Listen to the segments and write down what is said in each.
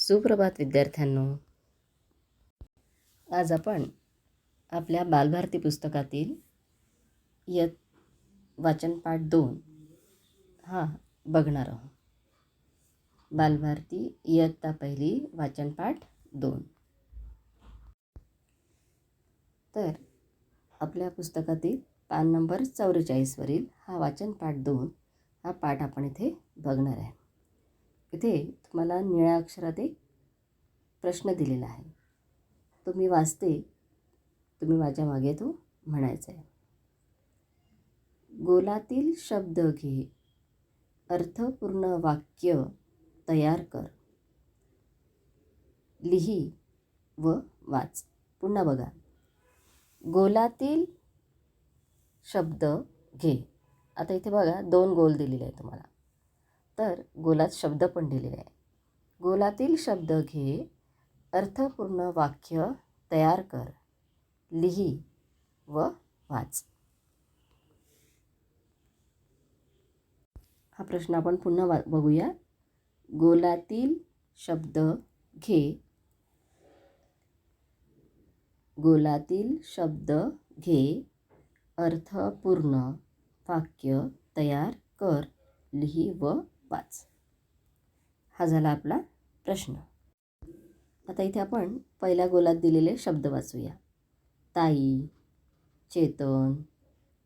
सुप्रभात विद्यार्थ्यांनो. आज आपण आपल्या बालभारती पुस्तकातील वाचन पाठ 2 हा बघणार आहोत. बालभारती इयत्ता पहिली वाचन पाठ 2. तर आपल्या पुस्तकातील पान नंबर 44 वरील हा वाचन पाठ 2 हा पाठ आपण इथे बघणार आहे. इथे तुम्हाला निळ्या अक्षरात एक प्रश्न दिलेला आहे. तो मी वाचते, तुम्ही माझ्या मागे तो म्हणायचा आहे. गोलातील शब्द घे, अर्थपूर्ण वाक्य तयार कर, लिही व वाच. पुन्हा बघा. गोलातील शब्द घे. आता इथे बघा 2 गोल दिलेले आहे तुम्हाला. तर गोलात शब्द पण दिलेले आहे. गोलातील शब्द घे, अर्थपूर्ण वाक्य तयार कर, लिही व वाच. हा प्रश्न आपण पुन्हा बघूया. गोलातील शब्द घे, गोलातील शब्द घे, अर्थपूर्ण वाक्य तयार कर, लिही व वाच. हा झाला आपला प्रश्न. आता इथे आपण पहिल्या गोलात दिलेले शब्द वाचूया. ताई, चेतन,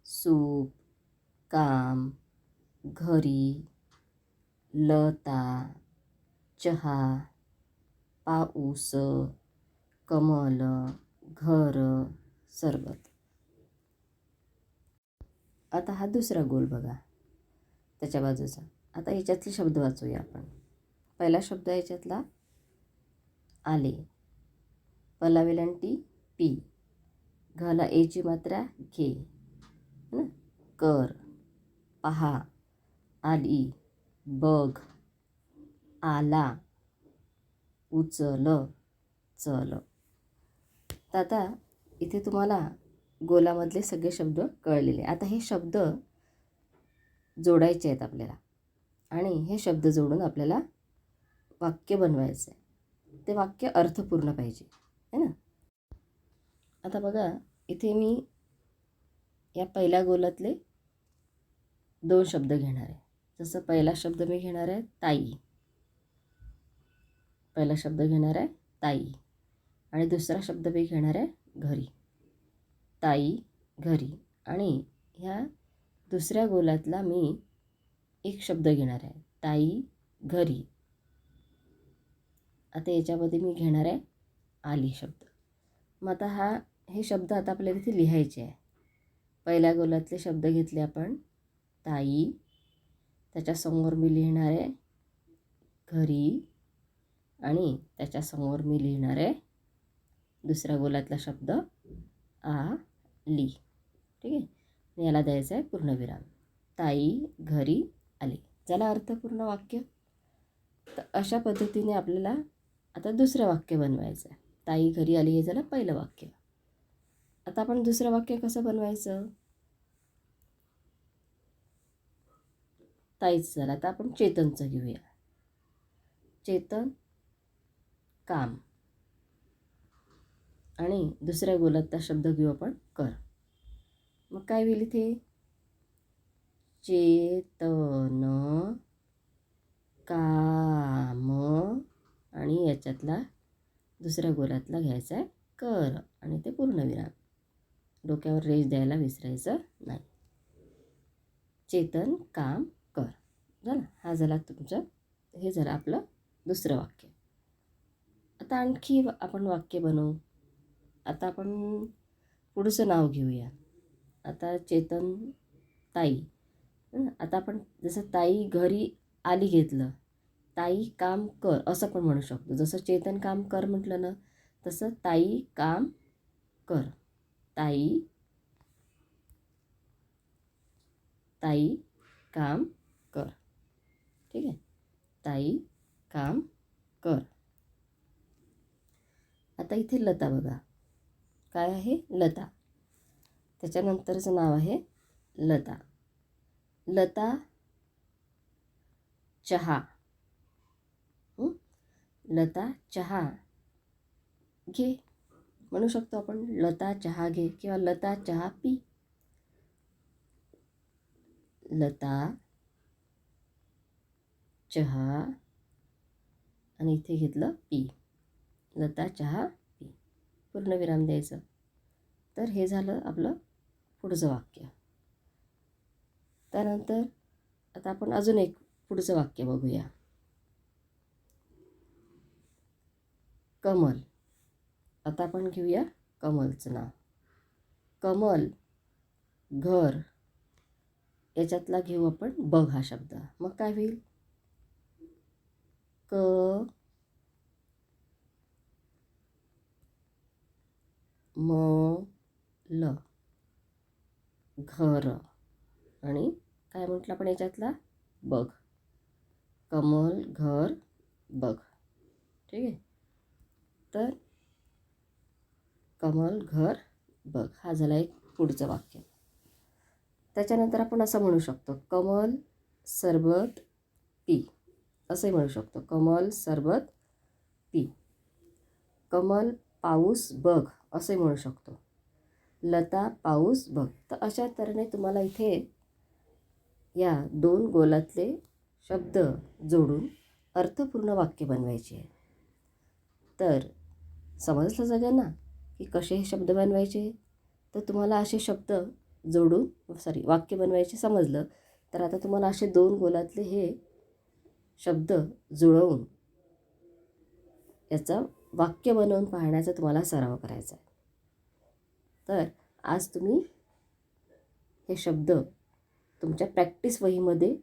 सूप, काम, घरी, लता, चहा, पाऊस, कमल, घर, सरबत. आता हा दुसरा गोल बघा त्याच्या बाजूचा. आता याच्यातले शब्द वाचूया आपण. पहिला शब्द याच्यातला आले, पला वेलांटी पी, घाला एची मात्रा घे, कर, पहा, आली, बघ, आला, उचल, चल. तर आता इथे तुम्हाला गोलामधले सगळे शब्द कळलेले. आता हे शब्द जोडायचे आहेत आपल्याला आणि हे शब्द जोडून आपल्याला वाक्य बनवायचं आहे. ते वाक्य अर्थपूर्ण पाहिजे, है ना. आता बघा इथे मी या पहिल्या गोलातले 2 शब्द घेणार आहे. जसं पहिला शब्द मी घेणार आहे ताई. पहिला शब्द घेणार आहे ताई आणि दुसरा शब्द मी घेणार आहे घरी. ताई, घरी. आणि ह्या दुसऱ्या गोलातला मी एक शब्द घेणार आहे ताई, घरी. आता याच्यामध्ये मी घेणार आहे आली शब्द. मग आता हे शब्द आता आपल्याला इथे लिहायचे आहे. पहिल्या गोलातले शब्द घेतले आपण ताई, त्याच्यासमोर मी लिहिणार आहे घरी आणि त्याच्यासमोर मी लिहिणार आहे दुसऱ्या गोलातला शब्द आली. ठीक आहे. याला द्यायचं आहे पूर्णविराम. ताई, घरी, आली. झाला अर्थपूर्ण वाक्य. तर अशा पद्धतीने आपल्याला आता दुसरं वाक्य बनवायचं आहे. ताई, घरी, आली हे झालं पहिलं वाक्य. आता आपण दुसरं वाक्य कसं बनवायचं? ताईच झालं. आता आपण चेतनचं घेऊया. चेतन, काम. आणि दुसऱ्या गोलातला शब्द घेऊ आपण कर. मग काय होईल इथे? चेतन, काम आणि याच्यातला दुसऱ्या गोलातला घ्यायचा आहे कर आणि ते पूर्णविराम. डोक्यावर रेष द्यायला विसरायचं नाही. चेतन, काम, कर. झालं. हा झाला तुमचं, हे झालं आपलं दुसरं वाक्य. आता आणखी आपण वाक्य बनवू. आता आपण पुढचं नाव घेऊया. आता चेतन, ताई. आता आपण जसं ताई, घरी, आली घेतलं, ताई, काम, कर असं पण म्हणू शकतो. जसं चेतन, काम, कर म्हटलं ना तसं ताई, काम, कर. ताई, ताई, काम, कर. ठीक आहे. ताई, काम, कर. आता इथे लता बघा. काय आहे? लता. त्याच्यानंतरचं नाव आहे लता. लता, चहा. लता चहा घे म्हणू शकतो आपण. लता चहा घे किंवा लता चहा पी. लता चहा आणि इथे घेतलं पी. लता चहा पी. पूर्णविराम द्यायचं. तर हे झालं आपलं पुढचं वाक्य. त्यानंतर आता आपण अजून एक पुढचं वाक्य बघूया. कमल. आता आपण घेऊया कमलचं नाव. कमल घर याच्यातला घेऊ आपण बघ हा शब्द. मग काय होईल? क म ल घर आणि काय म्हटलं आपण याच्यातला बघ. कमल घर बघ. ठीक आहे. तर कमल घर बघ हा झाला एक पुढचं वाक्य. त्याच्यानंतर आपण असं म्हणू शकतो कमल सरबत पी असंही म्हणू शकतो. कमल सरबत पी. कमल पाऊस बघ असंही म्हणू शकतो. लता पाऊस बघ. तर अशा तऱ्हेने तुम्हाला इथे या 2 गोलातले शब्द जोडून अर्थपूर्ण वाक्य बनवायचे आहे. तर समजलं सगळ्यांना की कसे हे शब्द बनवायचे? तर तुम्हाला असे शब्द जोडून वाक्य बनवायचे समजलं. तर आता तुम्हाला असे 2 गोलातले हे शब्द जुळवून याचा वाक्य बनवून पाहण्याचा तुम्हाला सराव करायचा आहे. तर आज तुम्ही हे शब्द तुमच्या प्रॅक्टिस वहीमध्ये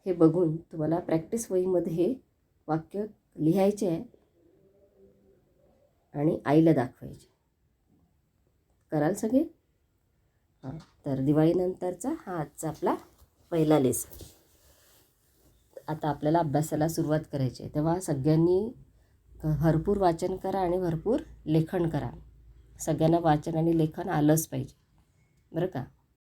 हे बघून तुम्हाला प्रॅक्टिस वहीमध्ये हे वाक्य लिहायचे आहे आणि आईला दाखवायचे. कराल सगळे? हां. तर दिवाळीनंतरचा हा आजचा आपला पहिला लेसन. आता आपल्याला अभ्यासाला सुरुवात करायची आहे. तेव्हा सगळ्यांनी भरपूर वाचन करा आणि भरपूर लेखन करा. सगळ्यांना वाचन आणि लेखन आलंच पाहिजे बरं का.